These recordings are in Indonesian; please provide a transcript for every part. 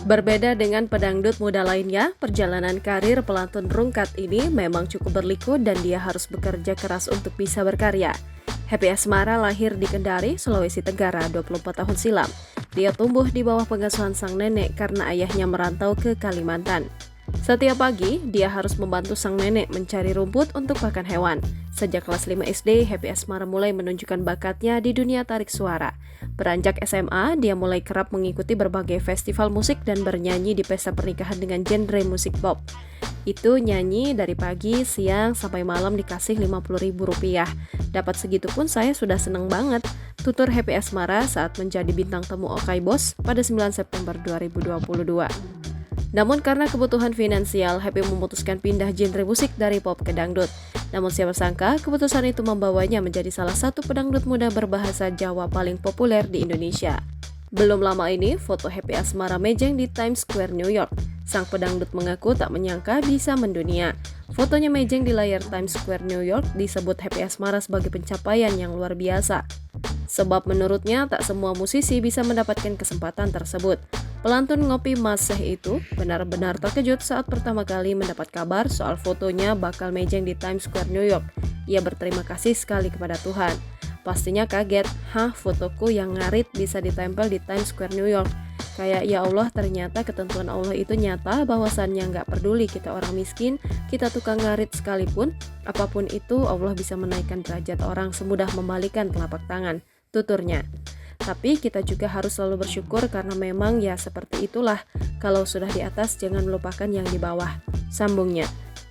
Berbeda dengan pedangdut muda lainnya, perjalanan karir pelantun rungkat ini memang cukup berliku dan dia harus bekerja keras untuk bisa berkarya. Happy Asmara lahir di Kendari, Sulawesi Tenggara 24 tahun silam. Dia tumbuh di bawah pengasuhan sang nenek karena ayahnya merantau ke Kalimantan. Setiap pagi, dia harus membantu sang nenek mencari rumput untuk pakan hewan. Sejak kelas 5 SD, Happy Asmara mulai menunjukkan bakatnya di dunia tarik suara. Beranjak SMA, dia mulai kerap mengikuti berbagai festival musik dan bernyanyi di pesta pernikahan dengan genre musik pop. Itu nyanyi dari pagi, siang, sampai malam dikasih Rp50.000. Dapat segitu pun saya sudah seneng banget, tutur Happy Asmara saat menjadi bintang tamu Okai Boss pada 9 September 2022. Namun karena kebutuhan finansial, Happy memutuskan pindah genre musik dari pop ke dangdut. Namun siapa sangka, keputusan itu membawanya menjadi salah satu pedangdut muda berbahasa Jawa paling populer di Indonesia. Belum lama ini, foto Happy Asmara mejeng di Times Square, New York. Sang pedangdut mengaku tak menyangka bisa mendunia. Fotonya mejeng di layar Times Square, New York disebut Happy Asmara sebagai pencapaian yang luar biasa. Sebab menurutnya tak semua musisi bisa mendapatkan kesempatan tersebut. Pelantun ngopi Maseh itu benar-benar terkejut saat pertama kali mendapat kabar soal fotonya bakal mejeng di Times Square, New York. Ia berterima kasih sekali kepada Tuhan. Pastinya kaget, fotoku yang ngarit bisa ditempel di Times Square, New York. Kayak ya Allah, ternyata ketentuan Allah itu nyata bahwasannya nggak peduli kita orang miskin, kita tukang ngarit sekalipun, apapun itu Allah bisa menaikkan derajat orang semudah membalikan telapak tangan, tuturnya. Tapi kita juga harus selalu bersyukur karena memang ya seperti itulah, kalau sudah di atas jangan melupakan yang di bawah, sambungnya.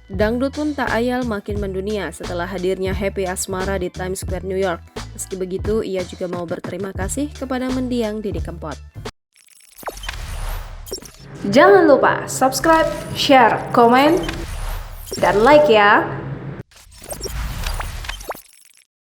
Dangdut pun tak ayal makin mendunia setelah hadirnya Happy Asmara di Times Square, New York. Meski begitu, ia juga mau berterima kasih kepada mendiang Didi Kempot. Jangan lupa subscribe, share, komen, dan like ya!